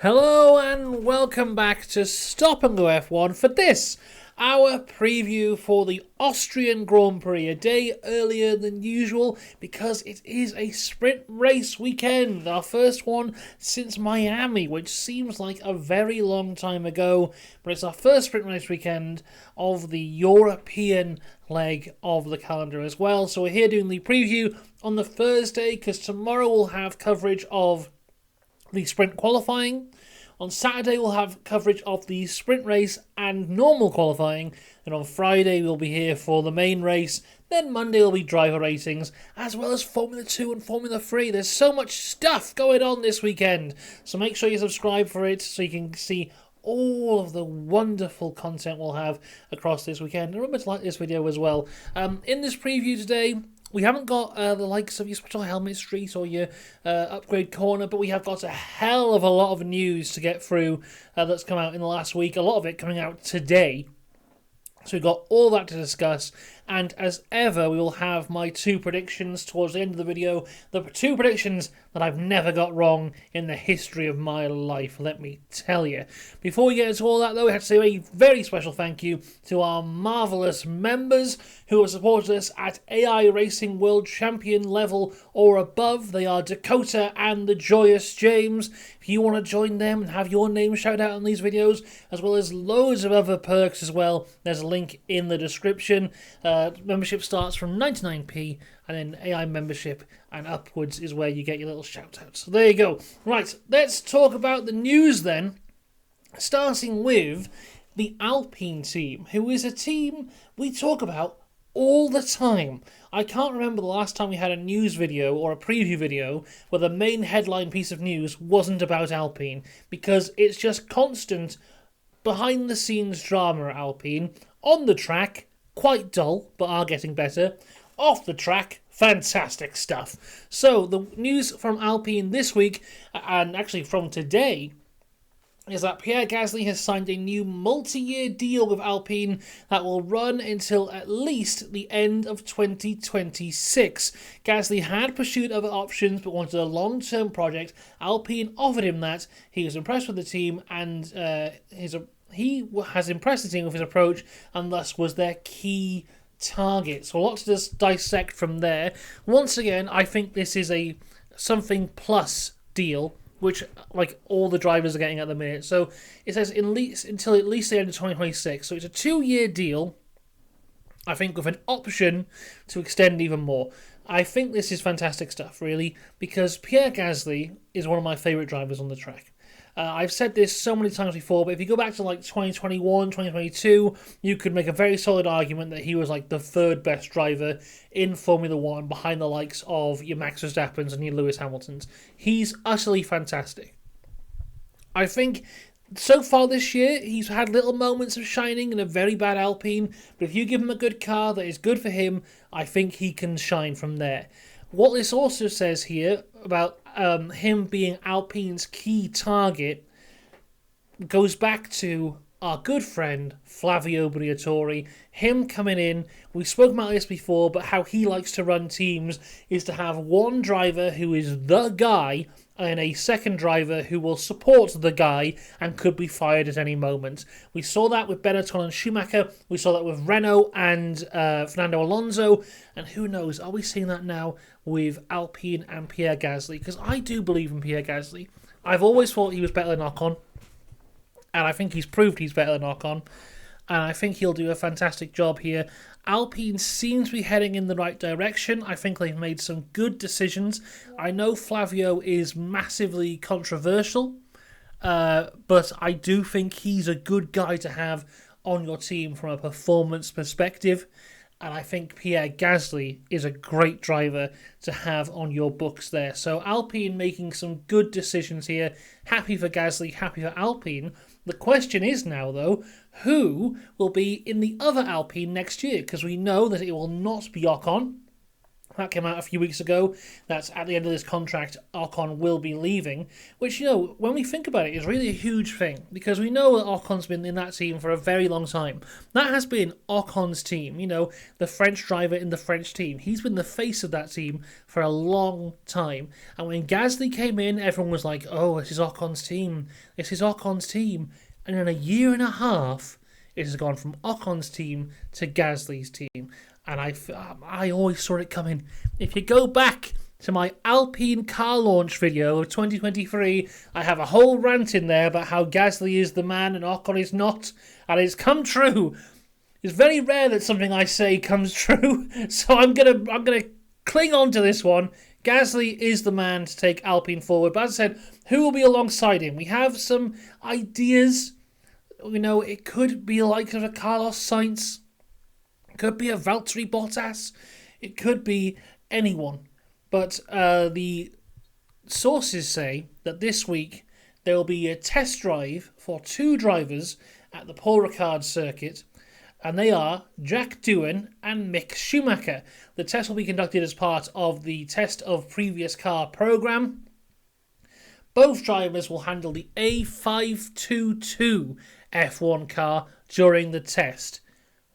Hello and welcome back to Stop and Go F1 for this, our preview for the Austrian Grand Prix, a day earlier than usual because it is a sprint race weekend, our first one since Miami, which seems like a very long time ago, but it's our first sprint race weekend of the European leg of the calendar as well. So we're here doing the preview on the Thursday because tomorrow we'll have coverage of the sprint qualifying. On Saturday, we'll have coverage of the sprint race and normal qualifying. And on Friday, we'll be here for the main race. Then Monday will be driver ratings, as well as Formula 2 and Formula 3. There's so much stuff going on this weekend. So make sure you subscribe for it so you can see all of the wonderful content we'll have across this weekend. And remember to like this video as well. In this preview today, we haven't got the likes of your Special Helmet Street or your Upgrade Corner, but we have got a hell of a lot of news to get through that's come out in the last week. A lot of it coming out today. So we've got all that to discuss. And as ever, we will have my two predictions towards the end of the video. The two predictions that I've never got wrong in the history of my life, let me tell you. Before we get into all that, though, we have to say a very special thank you to our marvellous members who have supported us at AI Racing World Champion level or above. They are Dakota and the Joyous James. If you want to join them and have your name shouted out on these videos, as well as loads of other perks as well, there's a link in the description. Membership starts from 99p, and then AI membership and upwards is where you get your little shout outs. So there you go. Right, let's talk about the news then, starting with the Alpine team, who is a team we talk about all the time. I can't remember the last time we had a news video or a preview video where the main headline piece of news wasn't about Alpine, because it's just constant behind the scenes drama at Alpine. On the track, quite dull, but are getting better. Off the track, fantastic stuff. So the news from Alpine this week, and actually from today, is that Pierre Gasly has signed a new multi-year deal with Alpine that will run until at least the end of 2026. Gasly had pursued other options but wanted a long-term project. Alpine offered him that. He was impressed with the team and he has impressed the team with his approach and thus was their key target. So a lot to just dissect from there. Once again, I think this is a something plus deal, which like all the drivers are getting at the minute. So it says until at least the end of 2026. So it's a 2-year deal, I think, with an option to extend even more. I think this is fantastic stuff, really, because Pierre Gasly is one of my favourite drivers on the track. I've said this so many times before, but if you go back to like 2021, 2022, you could make a very solid argument that he was like the third best driver in Formula 1 behind the likes of your Max Verstappens and your Lewis Hamiltons. He's utterly fantastic. I think so far this year, he's had little moments of shining in a very bad Alpine, but if you give him a good car that is good for him, I think he can shine from there. What this also says here about him being Alpine's key target goes back to our good friend Flavio Briatore. Him coming in, we spoke about this before, but how he likes to run teams is to have one driver who is the guy and a second driver who will support the guy and could be fired at any moment. We saw that with Benetton and Schumacher. We saw that with Renault and Fernando Alonso. And who knows, are we seeing that now with Alpine and Pierre Gasly? Because I do believe in Pierre Gasly. I've always thought he was better than Ocon. And I think he's proved he's better than Ocon. And I think he'll do a fantastic job here. Alpine seems to be heading in the right direction. I think they've made some good decisions. I know Flavio is massively controversial, but I do think he's a good guy to have on your team from a performance perspective. And I think Pierre Gasly is a great driver to have on your books there. So Alpine making some good decisions here. Happy for Gasly, happy for Alpine. The question is now, though, who will be in the other Alpine next year? Because we know that it will not be Ocon. that came out a few weeks ago. That's at the end of this contract, Ocon will be leaving. Which, when we think about it, is really a huge thing. Because we know that Ocon's been in that team for a very long time. That has been Ocon's team. The French driver in the French team. He's been the face of that team for a long time. And when Gasly came in, everyone was like, oh, this is Ocon's team. This is Ocon's team. And in a year and a half, it has gone from Ocon's team to Gasly's team. And I always saw it coming. If you go back to my Alpine car launch video of 2023, I have a whole rant in there about how Gasly is the man and Ocon is not. And it's come true. It's very rare that something I say comes true. So I'm gonna cling on to this one. Gasly is the man to take Alpine forward. But as I said, who will be alongside him? We have some ideas. It could be like a Carlos Sainz. It could be a Valtteri Bottas. It could be anyone. But the sources say that this week there will be a test drive for 2 drivers at the Paul Ricard circuit. And they are Jack Doohan and Mick Schumacher. The test will be conducted as part of the Test of Previous Car programme. Both drivers will handle the A522 F1 car during the test.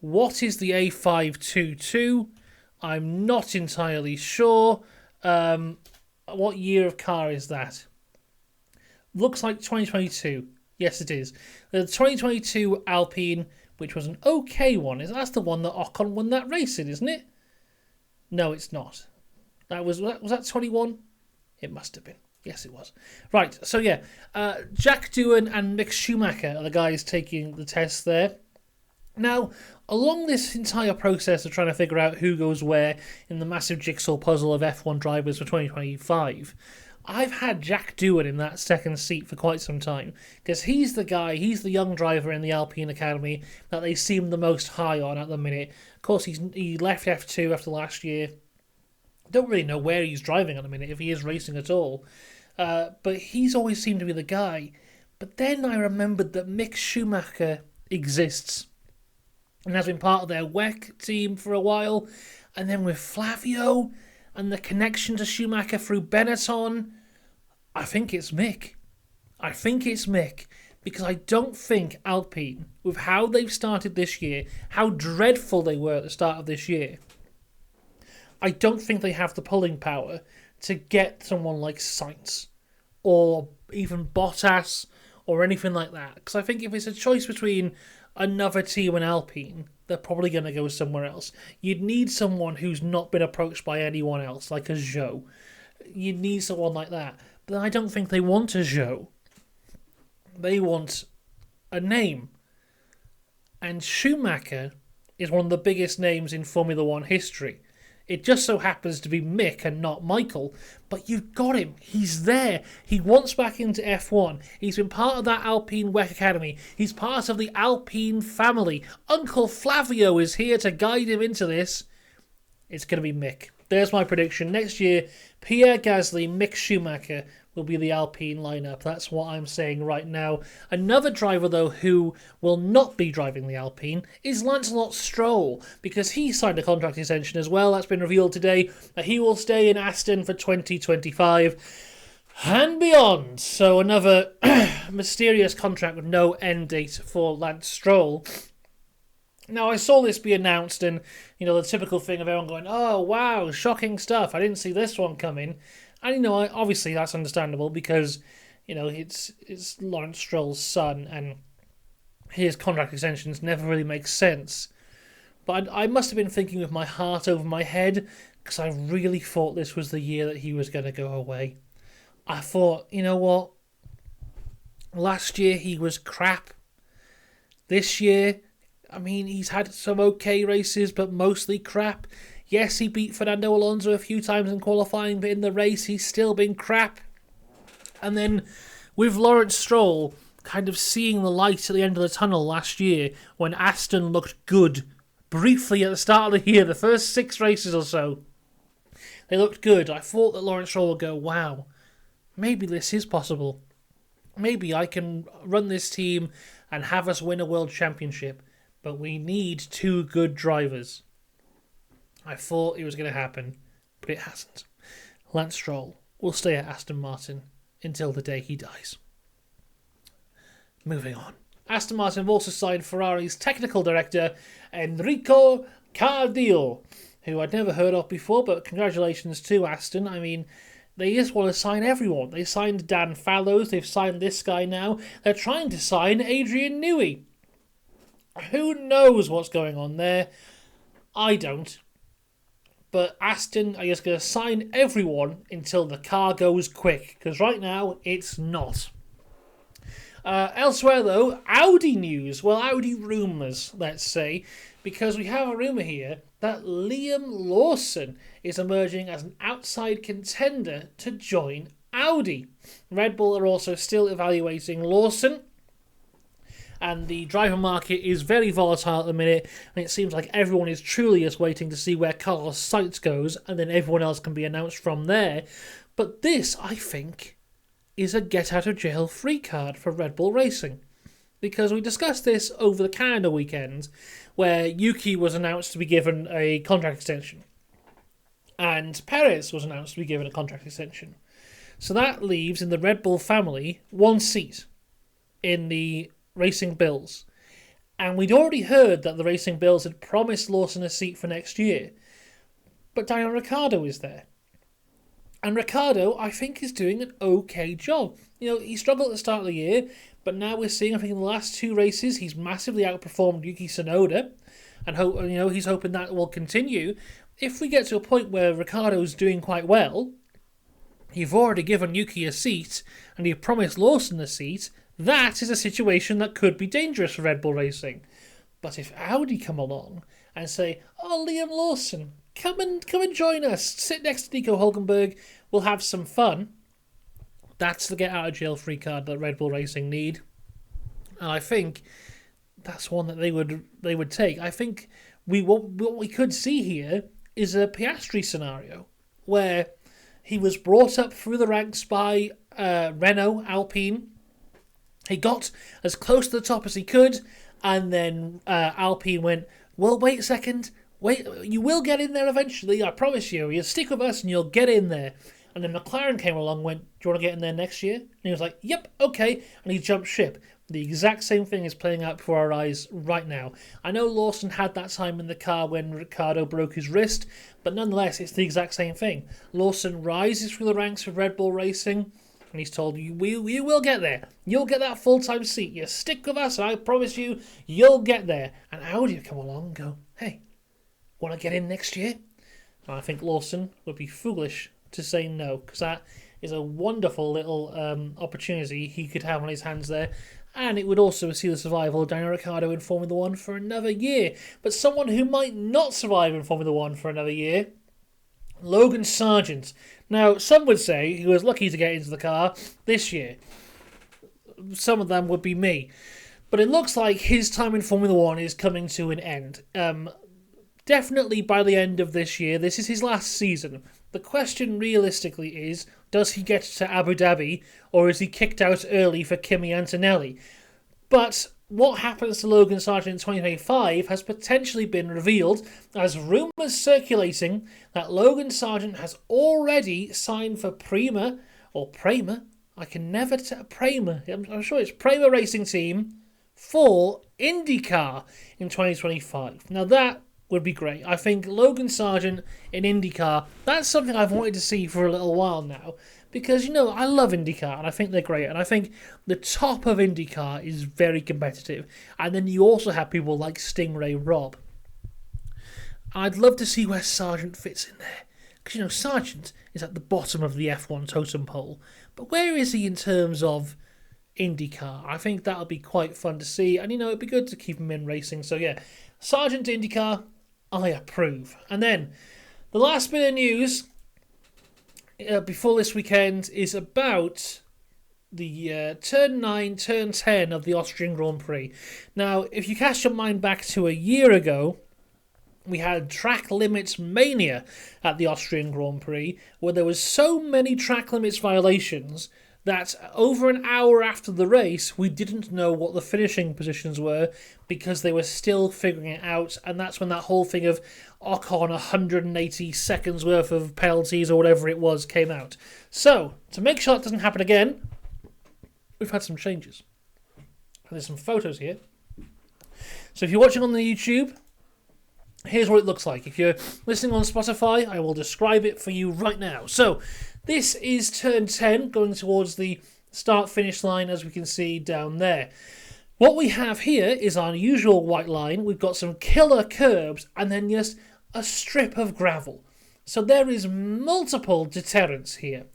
What is the A522? I'm not entirely sure. What year of car is that? Looks like 2022. Yes, it is. The 2022 Alpine, which was an okay one. That's the one that Ocon won that race in, isn't it? No, it's not. Was that 21? It must have been. Yes, it was. Right, so yeah, Jack Doohan and Mick Schumacher are the guys taking the test there. Now, along this entire process of trying to figure out who goes where in the massive jigsaw puzzle of F1 drivers for 2025, I've had Jack Doohan in that second seat for quite some time, because he's the young driver in the Alpine Academy that they seem the most high on at the minute. Of course, he left F2 after last year. Don't really know where he's driving at the minute, if he is racing at all. But he's always seemed to be the guy. But then I remembered that Mick Schumacher exists and has been part of their WEC team for a while. And then with Flavio and the connection to Schumacher through Benetton, I think it's Mick. Because I don't think Alpine, with how they've started this year, how dreadful they were at the start of this year, I don't think they have the pulling power to get someone like Sainz or even Bottas or anything like that. Because I think if it's a choice between another team and Alpine, they're probably going to go somewhere else. You'd need someone who's not been approached by anyone else, like a Zhou. You'd need someone like that. But I don't think they want a Zhou. They want a name. And Schumacher is one of the biggest names in Formula One history. It just so happens to be Mick and not Michael. But you've got him. He's there. He wants back into F1. He's been part of that Alpine WEC Academy. He's part of the Alpine family. Uncle Flavio is here to guide him into this. It's going to be Mick. There's my prediction. Next year, Pierre Gasly, Mick Schumacher will be the Alpine lineup. That's what I'm saying right now. Another driver, though, who will not be driving the Alpine is Lancelot Stroll, because he signed a contract extension as well. That's been revealed today, that he will stay in Aston for 2025 and beyond. So another mysterious contract with no end date for Lance Stroll. Now, I saw this be announced, and, the typical thing of everyone going, oh, wow, shocking stuff. I didn't see this one coming. And, obviously that's understandable because, it's Lawrence Stroll's son and his contract extensions never really make sense. But I must have been thinking with my heart over my head because I really thought this was the year that he was going to go away. I thought, you know what? Last year he was crap. This year, he's had some okay races, but mostly crap. Yes, he beat Fernando Alonso a few times in qualifying, but in the race, he's still been crap. And then with Lawrence Stroll kind of seeing the light at the end of the tunnel last year when Aston looked good briefly at the start of the year, the first 6 races or so, they looked good. I thought that Lawrence Stroll would go, wow, maybe this is possible. Maybe I can run this team and have us win a world championship, but we need 2 good drivers. I thought it was going to happen. but it hasn't. Lance Stroll will stay at Aston Martin until the day he dies. Moving on. Aston Martin have also signed Ferrari's technical director, Enrico Cardillo, who I'd never heard of before, but congratulations to Aston. I mean, they just want to sign everyone. They signed Dan Fallows, they've signed this guy now. They're trying to sign Adrian Newey. Who knows what's going on there? I don't. But Aston are just going to sign everyone until the car goes quick, because right now it's not. Elsewhere, though, Audi news. Well, Audi rumours, let's say, because we have a rumour here that Liam Lawson is emerging as an outside contender to join Audi. Red Bull are also still evaluating Lawson, and the driver market is very volatile at the minute, and it seems like everyone is truly just waiting to see where Carlos Sainz goes, and then everyone else can be announced from there. But this, I think, is a get-out-of-jail-free card for Red Bull Racing. Because we discussed this over the Canada weekend, where Yuki was announced to be given a contract extension, and Perez was announced to be given a contract extension. So that leaves in the Red Bull family one seat in the Racing Bills. And we'd already heard that the Racing Bills had promised Lawson a seat for next year. But Daniel Ricciardo is there. And Ricciardo, I think, is doing an okay job. You know, he struggled at the start of the year, but now we're seeing, I think, in the last two races, he's massively outperformed Yuki Tsunoda, and he's hoping that will continue. If we get to a point where Ricciardo's doing quite well, you've already given Yuki a seat, and you've promised Lawson a seat, that is a situation that could be dangerous for Red Bull Racing. But if Audi come along and say, "Oh, Liam Lawson, come and join us. Sit next to Nico Hulkenberg. We'll have some fun." That's the get-out-of-jail-free card that Red Bull Racing need. And I think that's one that they would take. I think what we could see here is a Piastri scenario, where he was brought up through the ranks by Renault, Alpine. He got as close to the top as he could, and then Alpine went, "Well, wait a second. Wait, you will get in there eventually, I promise you. You'll stick with us and you'll get in there." And then McLaren came along and went, "Do you want to get in there next year?" And he was like, "Yep, okay." And he jumped ship. The exact same thing is playing out before our eyes right now. I know Lawson had that time in the car when Ricciardo broke his wrist, but nonetheless, it's the exact same thing. Lawson rises through the ranks of Red Bull Racing, and he's told, you will get there. You'll get that full-time seat. You stick with us, and I promise you, you'll get there. And Audi will come along and go, "Hey, want to get in next year?" And I think Lawson would be foolish to say no, because that is a wonderful little opportunity he could have on his hands there, and it would also see the survival of Daniel Ricciardo in Formula 1 for another year. But someone who might not survive in Formula 1 for another year, Logan Sargent. Now, some would say he was lucky to get into the car this year. Some of them would be me. But it looks like his time in Formula 1 is coming to an end. Definitely by the end of this year. This is his last season. The question realistically is, does he get to Abu Dhabi, or is he kicked out early for Kimi Antonelli? But what happens to Logan Sargent in 2025 has potentially been revealed, as rumours circulating that Logan Sargent has already signed for Prema, I can never tell, Prema, I'm sure it's Prema Racing Team, for IndyCar in 2025. Now that would be great. I think Logan Sargent in IndyCar, that's something I've wanted to see for a little while now. Because, I love IndyCar, and I think they're great. And I think the top of IndyCar is very competitive. And then you also have people like Stingray Robb. I'd love to see where Sargent fits in there. Because, Sargent is at the bottom of the F1 totem pole. But where is he in terms of IndyCar? I think that'll be quite fun to see. And, it'd be good to keep him in racing. So, yeah, Sargent to IndyCar, I approve. And then, the last bit of news before this weekend is about the Turn 9, Turn 10 of the Austrian Grand Prix. Now, if you cast your mind back to a year ago, we had track limits mania at the Austrian Grand Prix, where there was so many track limits violations that over an hour after the race, we didn't know what the finishing positions were because they were still figuring it out, and that's when that whole thing of Ocon 180 seconds worth of penalties or whatever it was came out. So, to make sure that doesn't happen again, we've had some changes. There's some photos here. So if you're watching on the YouTube, here's what it looks like. If you're listening on Spotify, I will describe it for you right now. So, this is turn 10, going towards the start-finish line, as we can see down there. What we have here is our usual white line. We've got some killer curbs, and then just a strip of gravel. So there is multiple deterrents here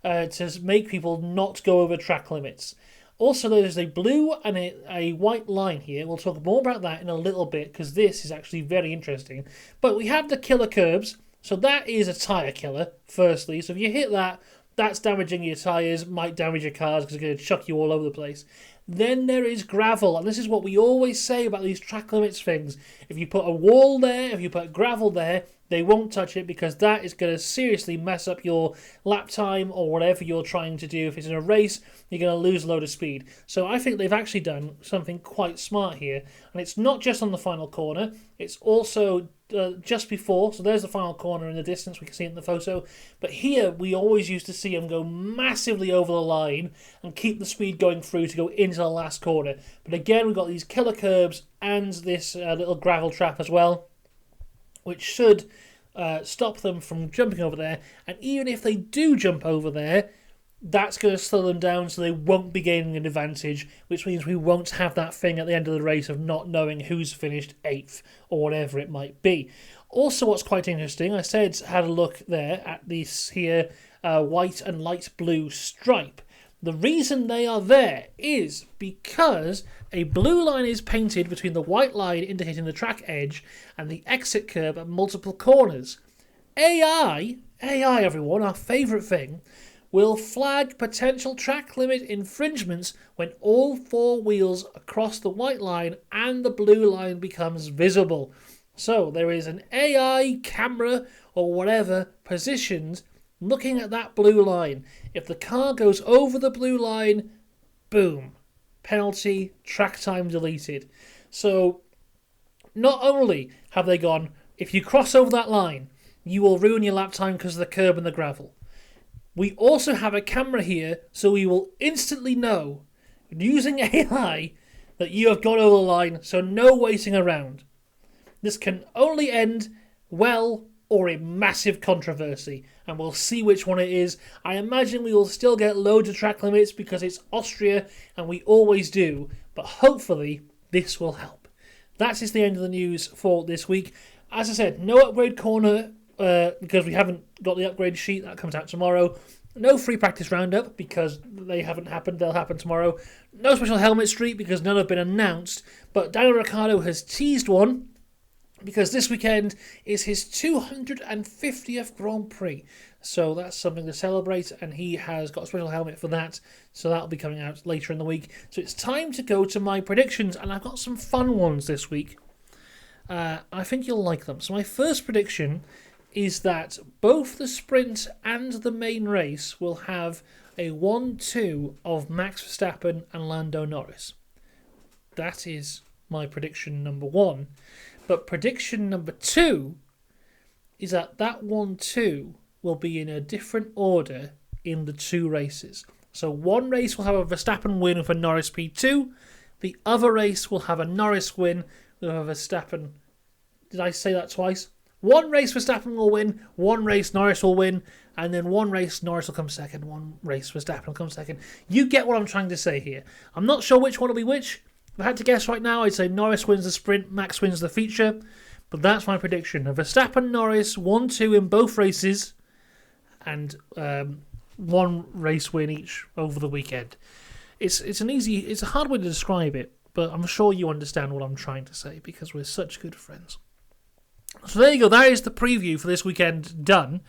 to make people not go over track limits. Also, there's a blue and a white line here. We'll talk more about that in a little bit, because this is actually very interesting. But we have the killer curbs. So that is a tyre killer, firstly. So if you hit that, that's damaging your tyres, might damage your cars because it's going to chuck you all over the place. Then there is gravel, and this is what we always say about these track limits things. If you put a wall there, if you put gravel there, they won't touch it because that is going to seriously mess up your lap time or whatever you're trying to do. If it's in a race, you're going to lose a load of speed. So I think they've actually done something quite smart here. And it's not just on the final corner, it's also just before. So there's the final corner in the distance, we can see it in the photo. But here, we always used to see them go massively over the line and keep the speed going through to go into the last corner. But again, we've got these killer curbs and this little gravel trap as well, which should stop them from jumping over there. And even if they do jump over there, that's going to slow them down so they won't be gaining an advantage, which means we won't have that thing at the end of the race of not knowing who's finished 8th or whatever it might be. Also, what's quite interesting, I had a look there at this here white and light blue stripe. The reason they are there is because a blue line is painted between the white line indicating the track edge and the exit curb at multiple corners. AI everyone, our favourite thing, will flag potential track limit infringements when all 4 wheels across the white line and the blue line becomes visible. So there is an AI camera or whatever positioned looking at that blue line. If the car goes over the blue line, boom, penalty, track time deleted. So not only have they gone, if you cross over that line, you will ruin your lap time because of the curb and the gravel. We also have a camera here, so we will instantly know, using AI, that you have gone over the line, so no waiting around. This can only end well or in massive controversy, and we'll see which one it is. I imagine we will still get loads of track limits because it's Austria, and we always do, but hopefully this will help. That is the end of the news for this week. As I said, no upgrade corner because we haven't got the upgrade sheet. That comes out tomorrow. No free practice roundup because they haven't happened. They'll happen tomorrow. No special helmet street because none have been announced. But Daniel Ricciardo has teased one because this weekend is his 250th Grand Prix. So that's something to celebrate, and he has got a special helmet for that. So that'll be coming out later in the week. So it's time to go to my predictions, and I've got some fun ones this week. I think you'll like them. So my first prediction is that both the sprint and the main race will have a 1-2 of Max Verstappen and Lando Norris. That is my prediction number 1. But prediction number 2 is that 1-2 will be in a different order in the 2 races. So one race will have a Verstappen win with a Norris P2. The other race will have a Norris win with a Verstappen. Did I say that twice? One race Verstappen will win, one race Norris will win, and then one race Norris will come second, one race Verstappen will come second. You get what I'm trying to say here. I'm not sure which one will be which. If I had to guess right now, I'd say Norris wins the sprint, Max wins the feature. But that's my prediction. A Verstappen, Norris, 1-2 in both races, and one race win each over the weekend. It's a hard way to describe it, but I'm sure you understand what I'm trying to say because we're such good friends. So there you go, that is the preview for this weekend done.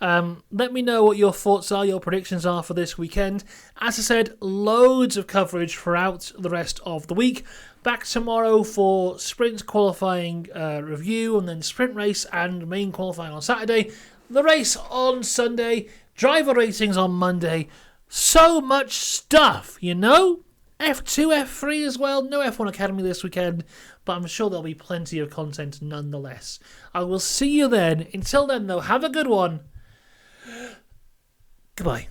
Let me know what your thoughts are, your predictions are for this weekend. As I said, loads of coverage throughout the rest of the week. Back tomorrow for sprint qualifying review, and then sprint race and main qualifying on Saturday. The race on Sunday, driver ratings on Monday. So much stuff, you know? F2, F3 as well. No F1 Academy this weekend, but I'm sure there'll be plenty of content nonetheless. I will see you then. Until then, though, have a good one. Goodbye.